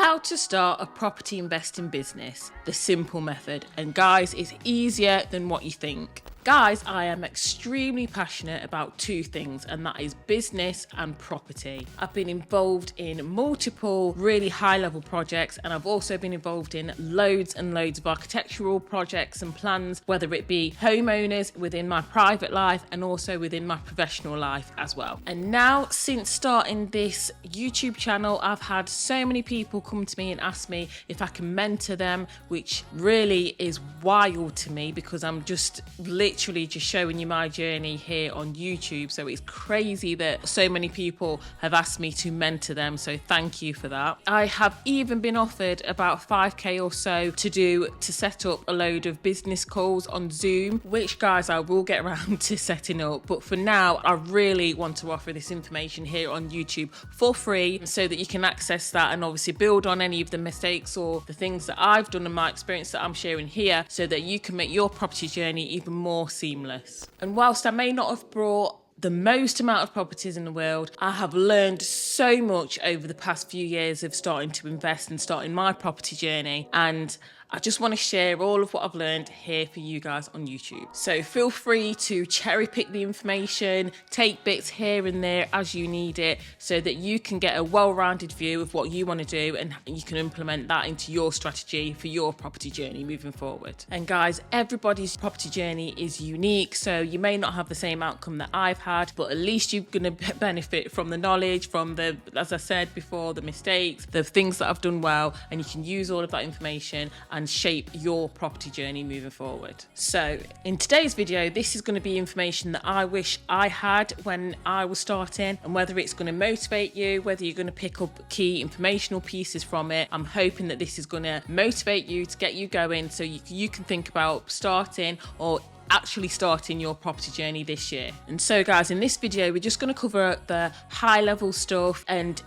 How to start a property investing business, the simple method. And guys, it's easier than what you think. Guys, I am extremely passionate about two things, and that is business and property. I've been involved in multiple really high-level projects, and I've also been involved in loads and loads of architectural projects and plans, whether it be homeowners within my private life and also within my professional life as well. And now, since starting this YouTube channel, I've had so many people come to me and ask me if I can mentor them, which really is wild to me because I'm just literally just showing you my journey here on YouTube. So it's crazy that so many people have asked me to mentor them. So thank you for that. I have even been offered about 5k or so to set up a load of business calls on Zoom, which guys I will get around to setting up. But for now, I really want to offer this information here on YouTube for free so that you can access that and obviously build on any of the mistakes or the things that I've done and my experience that I'm sharing here so that you can make your property journey even more seamless. And whilst I may not have brought the most amount of properties in the world, I have learned so much over the past few years of starting to invest and starting my property journey, and I just want to share all of what I've learned here for you guys on YouTube. So feel free to cherry pick the information, take bits here and there as you need it so that you can get a well-rounded view of what you want to do and you can implement that into your strategy for your property journey moving forward. And guys, everybody's property journey is unique, so you may not have the same outcome that I've had, but at least you're going to benefit from the knowledge, from the, as I said before, the mistakes, the things that I've done well, and you can use all of that information and shape your property journey moving forward. So in today's video, this is going to be information that I wish I had when I was starting, and whether it's going to motivate you, whether you're going to pick up key informational pieces from it, I'm hoping that this is going to motivate you to get you going so you can think about starting or actually starting your property journey this year. And so guys, in this video we're just going to cover the high level stuff, and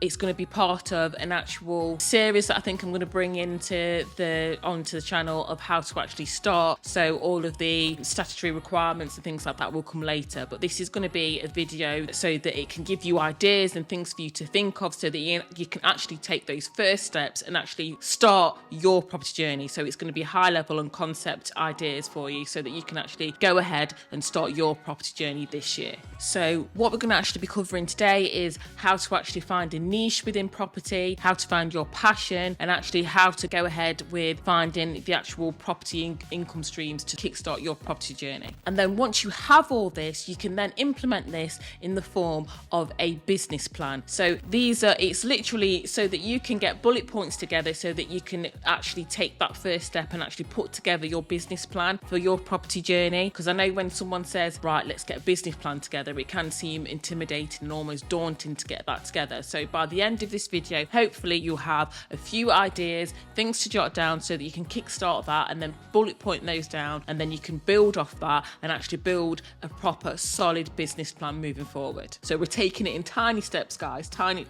it's going to be part of an actual series that I think I'm going to bring onto the channel of how to actually start. So all of the statutory requirements and things like that will come later, but this is going to be a video so that it can give you ideas and things for you to think of so that you can actually take those first steps and actually start your property journey. So it's going to be high level and concept ideas for you so that you can actually go ahead and start your property journey this year. So what we're going to actually be covering today is how to actually find a niche within property, how to find your passion, and actually how to go ahead with finding the actual property income streams to kickstart your property journey. And then once you have all this, you can then implement this in the form of a business plan. So it's literally so that you can get bullet points together so that you can actually take that first step and actually put together your business plan for your property journey. Because I know when someone says, right, let's get a business plan together, it can seem intimidating and almost daunting to get that together. So by the end of this video, hopefully you'll have a few ideas, things to jot down so that you can kickstart that and then bullet point those down, and then you can build off that and actually build a proper solid business plan moving forward. So we're taking it in tiny steps, guys, tiny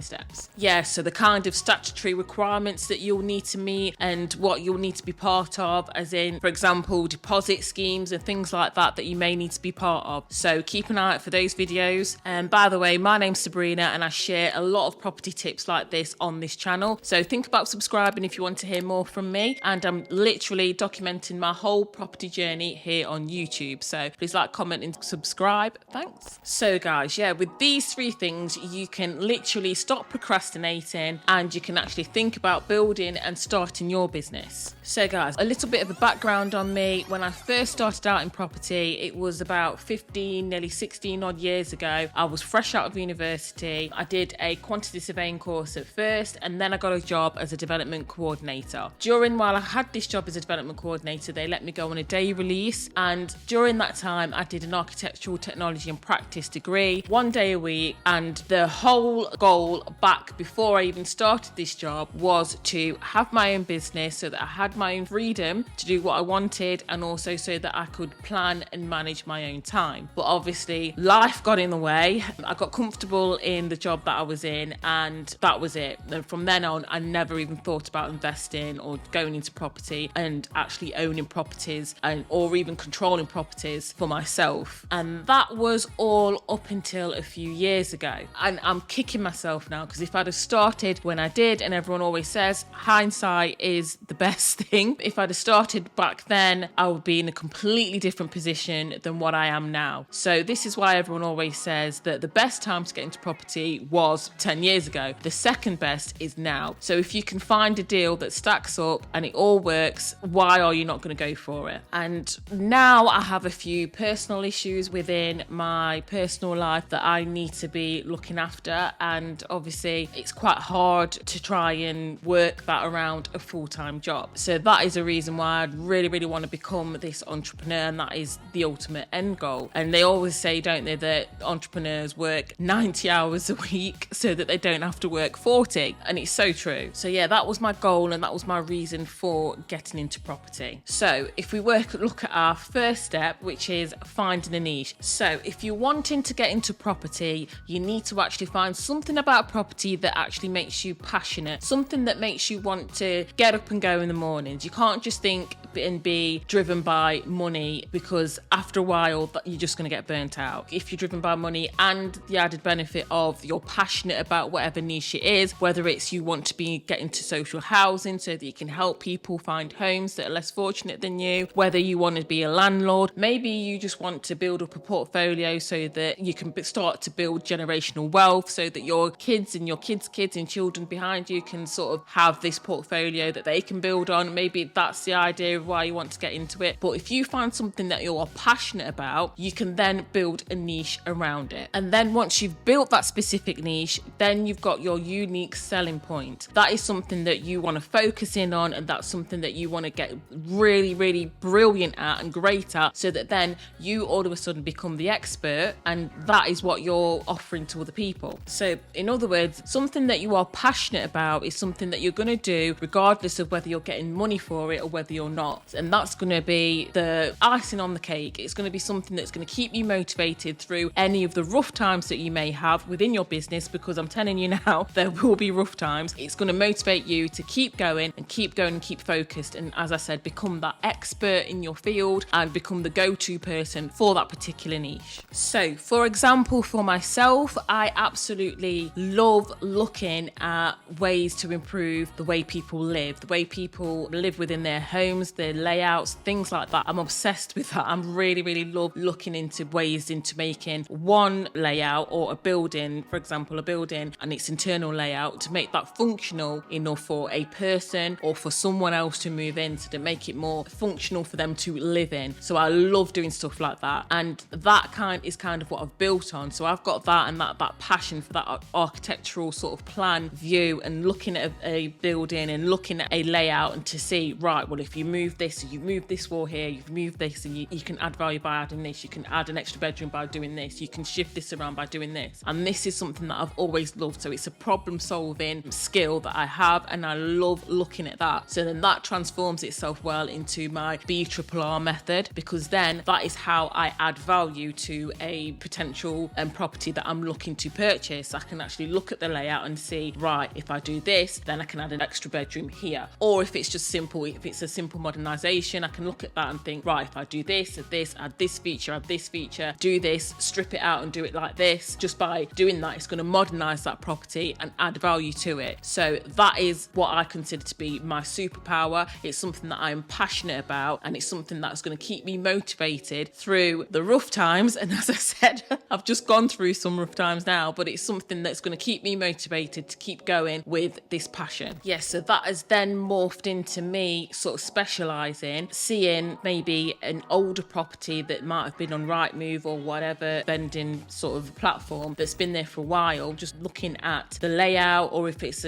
steps. Yeah, so the kind of statutory requirements that you'll need to meet and what you'll need to be part of, as in, for example, deposit schemes and things like that you may need to be part of. So keep an eye out for those videos. And by the way, my name's Sabrina and I share a lot of property tips like this on this channel. So think about subscribing if you want to hear more from me. And I'm literally documenting my whole property journey here on YouTube. So please like, comment and subscribe. Thanks. So guys, yeah, with these three things, you can literally stop procrastinating and you can actually think about building and starting your business. So guys, a little bit of a background on me. When I first started out in property, it was about 15, nearly 16 odd years ago. I was fresh out of university. I did a quantity surveying course at first, and then I got a job as a development coordinator. While I had this job as a development coordinator, they let me go on a day release, and during that time I did an architectural technology and practice degree, 1 day a week, and the whole goal back before I even started this job was to have my own business so that I had my own freedom to do what I wanted and also also so that I could plan and manage my own time. But obviously life got in the way. I got comfortable in the job that I was in, and that was it. And from then on, I never even thought about investing or going into property and actually owning properties or even controlling properties for myself. And that was all up until a few years ago. And I'm kicking myself now, because if I'd have started when I did, and everyone always says hindsight is the best thing, if I'd have started back then, I would be in a completely different position than what I am now. So this is why everyone always says that the best time to get into property was 10 years ago. The second best is now. So if you can find a deal that stacks up and it all works, why are you not going to go for it? And now I have a few personal issues within my personal life that I need to be looking after, and obviously it's quite hard to try and work that around a full-time job. So that is a reason why I'd really want to become this entrepreneur, and that is the ultimate end goal. And they always say, don't they, that entrepreneurs work 90 hours a week so that they don't have to work 40, and it's so true. So yeah, that was my goal, and that was my reason for getting into property. So if we look at our first step, which is finding a niche. So if you're wanting to get into property, you need to actually find something about property that actually makes you passionate, something that makes you want to get up and go in the mornings. You can't just think and be driven by money, because after a while you're just going to get burnt out. If you're driven by money and the added benefit of you're passionate about whatever niche it is, whether it's you want to get into social housing so that you can help people find homes that are less fortunate than you, whether you want to be a landlord, maybe you just want to build up a portfolio so that you can start to build generational wealth, so that your kids and your kids' kids and children behind you can sort of have this portfolio that they can build on. Maybe that's the idea of why you want to get into it. But if you find something that you're passionate about, you can then build a niche around it. And then once you've built that specific niche, then you've got your unique selling point. That is something that you want to focus in on, and that's something that you want to get really brilliant at and great at, so that then you all of a sudden become the expert, and that is what you're offering to other people. So in other words, something that you are passionate about is something that you're going to do regardless of whether you're getting money for it or whether you're not. And that's going to be the icing on the cake. It's going to be something that's going to keep you motivated through any of the rough times that you may have within your business, because I'm telling you now, there will be rough times. It's going to motivate you to keep going and keep focused, and as I said, become that expert in your field and become the go-to person for that particular niche. So for example, for myself, I absolutely love looking at ways to improve the way people live within their homes, their layouts, things like that. I'm obsessed with that. I'm really love looking into ways into making one layout or a building, for example, a building and its internal layout, to make that functional enough for a person or for someone else to move in, so to make it more functional for them to live in. So I love doing stuff like that, and that is kind of what I've built on. So I've got that and that passion for that architectural sort of plan view, and looking at a building and looking at a layout, and to see, right, well, if you move this, you move this wall here, you've moved this, and you can add value by adding this, you can add an extra bedroom by doing this, you can shift this around by doing this. And this is something that I've always loved. So it's a problem solving skill that I have, and I love looking at that. So then that transforms itself well into my BRRR method, because then that is how I add value to a potential property that I'm looking to purchase. I can actually look at the layout and see, right, if I do this, then I can add an extra bedroom here. Or if it's just simple, if it's a simple modernisation, I can look at that and think, right, if I do this, add this feature, do this, strip it out and do it like this. Just by doing that, it's going to modernise that property and add value to it. So that is what I consider to be my superpower. It's something that I'm passionate about, and it's something that's going to keep me motivated through the rough times. And as I said, I've just gone through some rough times now, but it's something that's going to keep me motivated to keep going with this passion. Yes, so that has then morphed into me sort of specialising, seeing maybe an older property that might have been on Rightmove or whatever vending sort of platform that's been there for a while, just looking at the layout, or if it's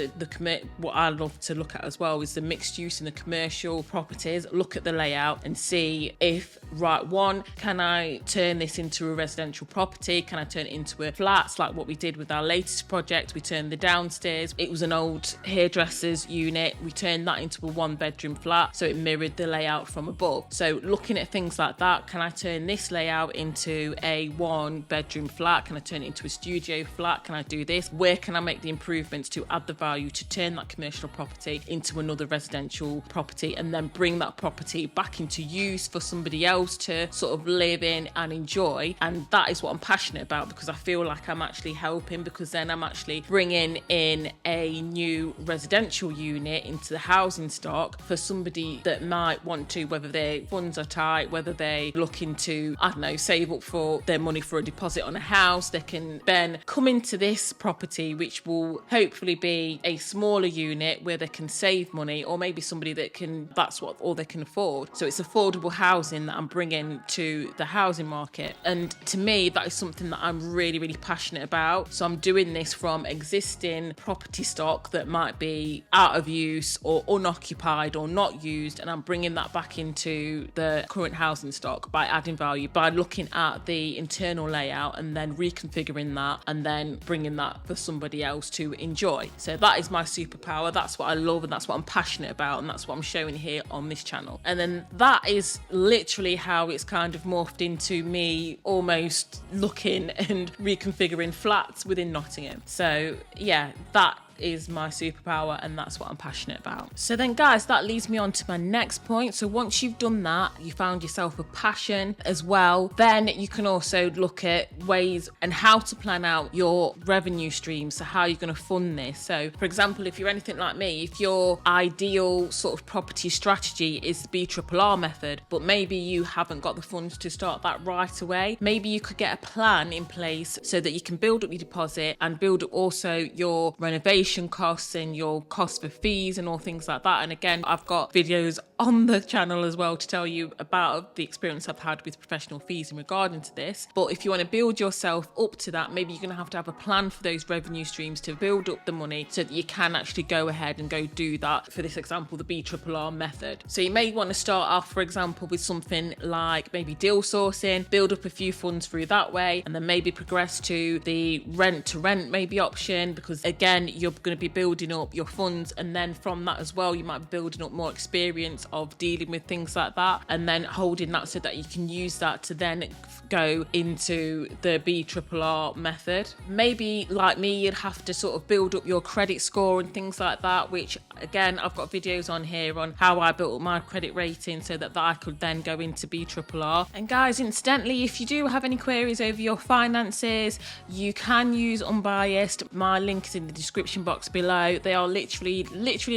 what I love to look at as well is the mixed use and the commercial properties. Look at the layout and see if right, one, can I turn this into a residential property? Can I turn it into a flats like what we did with our latest project? We turned the downstairs, it was an old hairdresser's unit, we turned that into a 1-bedroom flat, so it mirrored the layout from above. So looking at things like that, can I turn this layout into a 1-bedroom flat? Can I turn it into a studio flat? Can I do this? Where can I make the improvements to add the value to turn that commercial property into another residential property, and then bring that property back into use for somebody else to sort of live in and enjoy? And that is what I'm passionate about, because I feel like I'm actually helping, because then I'm actually bringing in a new residential unit into the housing stock for somebody that might want to, whether their funds are tight, whether they're looking to, I don't know, save up for their money for a deposit on a house. They can then come into this property, which will hopefully be a smaller unit where they can save money, or maybe somebody that can, that's what all they can afford. So it's affordable housing that I'm bringing to the housing market. And to me, that is something that I'm really, really passionate about. So I'm doing this from existing property stock that might be out of use or unoccupied or not used, and I'm bringing that back into the current housing stock by adding value, by looking at the internal layout and then reconfiguring that and then bringing that for somebody else to enjoy. So that is my superpower. That's what I love, and that's what I'm passionate about, and that's what I'm showing here on this channel. And then that is literally how it's kind of morphed into me almost looking and reconfiguring flats within Nottingham. So yeah, that is my superpower, and that's what I'm passionate about. So then guys, that leads me on to my next point. So once you've done that, you found yourself a passion as well, then you can also look at ways and how to plan out your revenue streams, so how you're going to fund this. So for example, if you're anything like me, if your ideal sort of property strategy is the BRRR method, but maybe you haven't got the funds to start that right away, maybe you could get a plan in place so that you can build up your deposit and build up also your renovation costs and your costs for fees and all things like that. And again, I've got videos on the channel as well to tell you about the experience I've had with professional fees in regarding to this. But if you want to build yourself up to that, maybe you're going to have a plan for those revenue streams to build up the money so that you can actually go ahead and go do that. For this example, the BRRR method. So you may want to start off, for example, with something like maybe deal sourcing, build up a few funds through that way, and then maybe progress to the rent to rent maybe option, because again, you're going to be building up your funds, and then from that as well, you might be building up more experience of dealing with things like that, and then holding that so that you can use that to then go into the BRRR method. Maybe like me, you'd have to sort of build up your credit score and things like that, which again, I've got videos on here on how I built up my credit rating so that I could then go into BRRR. And guys, incidentally, if you do have any queries over your finances, you can use Unbiased. My link is in the description box below. They are literally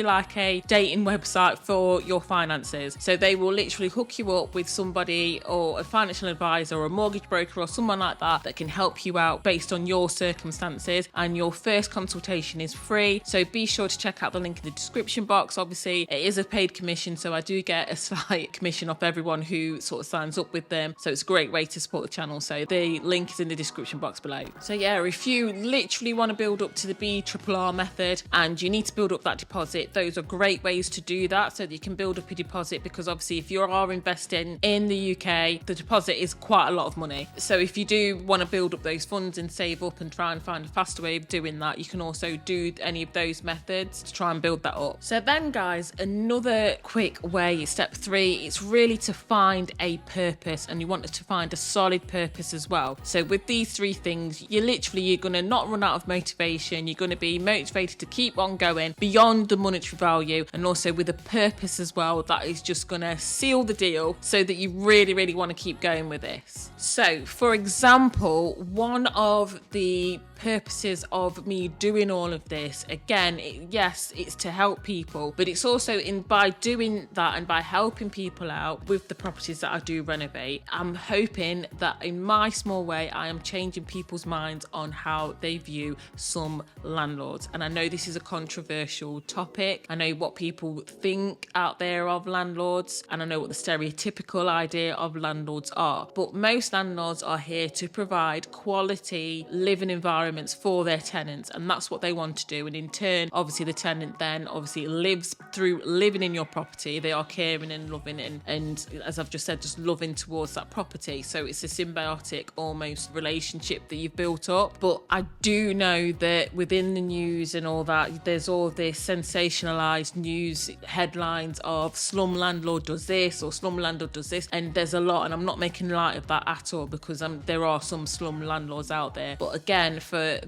like a dating website for your finances. So they will literally hook you up with somebody or a financial advisor or a mortgage broker or someone like that that can help you out based on your circumstances, and your first consultation is free. So be sure to check out the link in the description box. Obviously it is a paid commission, so I do get a slight commission off everyone who sort of signs up with them, so it's a great way to support the channel. So the link is in the description box below. So yeah, if you literally want to build up to the BRRR method and you need to build up that deposit, those are great ways to do that, so that you can build up your deposit, because obviously if you are investing in the UK, the deposit is quite a lot of money. So if you do want to build up those funds and save up and try and find a faster way of doing that, you can also do any of those methods to try and build that up. So then guys, another quick way, step 3, it's really to find a purpose, and you want to find a solid purpose as well. So with these 3 things, you're going to not run out of motivation. You're going to be motivated to keep on going beyond the monetary value, and also with a purpose as well that is just going to seal the deal so that you really, really want to keep going with this. So for example, one of the purposes of me doing all of this, again, yes, it's to help people, but it's also by doing that and by helping people out with the properties that I do renovate, I'm hoping that in my small way I am changing people's minds on how they view some landlords. And I know this is a controversial topic, I know what people think out there of landlords, and I know what the stereotypical idea of landlords are, but most landlords are here to provide quality living environment environments for their tenants, and that's what they want to do. And in turn, obviously the tenant then obviously lives through living in your property. They are caring and loving and as I've just said, just loving towards that property. So it's a symbiotic almost relationship that you've built up. But I do know that within the news and all that, there's all this sensationalized news headlines of slum landlord does this or slum landlord does this, and there's a lot, and I'm not making light of that at all, because there are some slum landlords out there. But again,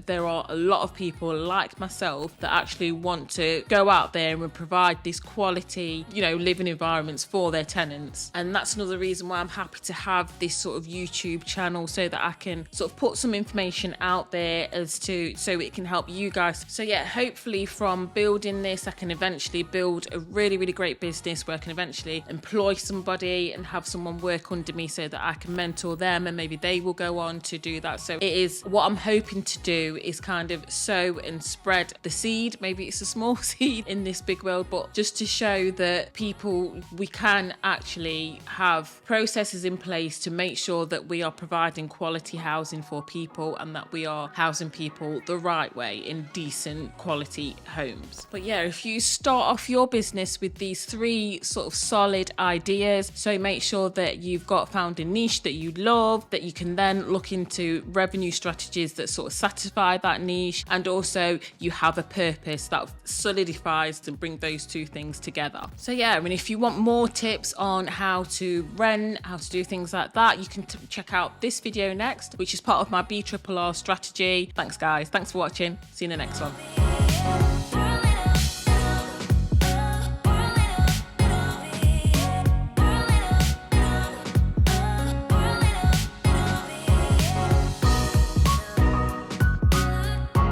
there are a lot of people like myself that actually want to go out there and provide this quality, living environments for their tenants. And that's another reason why I'm happy to have this sort of YouTube channel, so that I can sort of put some information out there so it can help you guys. So yeah, hopefully from building this, I can eventually build a really, really great business where I can eventually employ somebody and have someone work under me, so that I can mentor them and maybe they will go on to do that. So it is what I'm hoping to do, is kind of sow and spread the seed. Maybe it's a small seed in this big world, but just to show that we can actually have processes in place to make sure that we are providing quality housing for people, and that we are housing people the right way in decent quality homes. But yeah, if you start off your business with these 3 sort of solid ideas, so make sure that you've found a niche that you love, that you can then look into revenue strategies that sort of satisfy that niche, and also you have a purpose that solidifies to bring those 2 things together. So yeah, I mean, if you want more tips on how to rent, how to do things like that, you can check out this video next, which is part of my BRRR strategy. Thanks guys, thanks for watching, see you in the next one.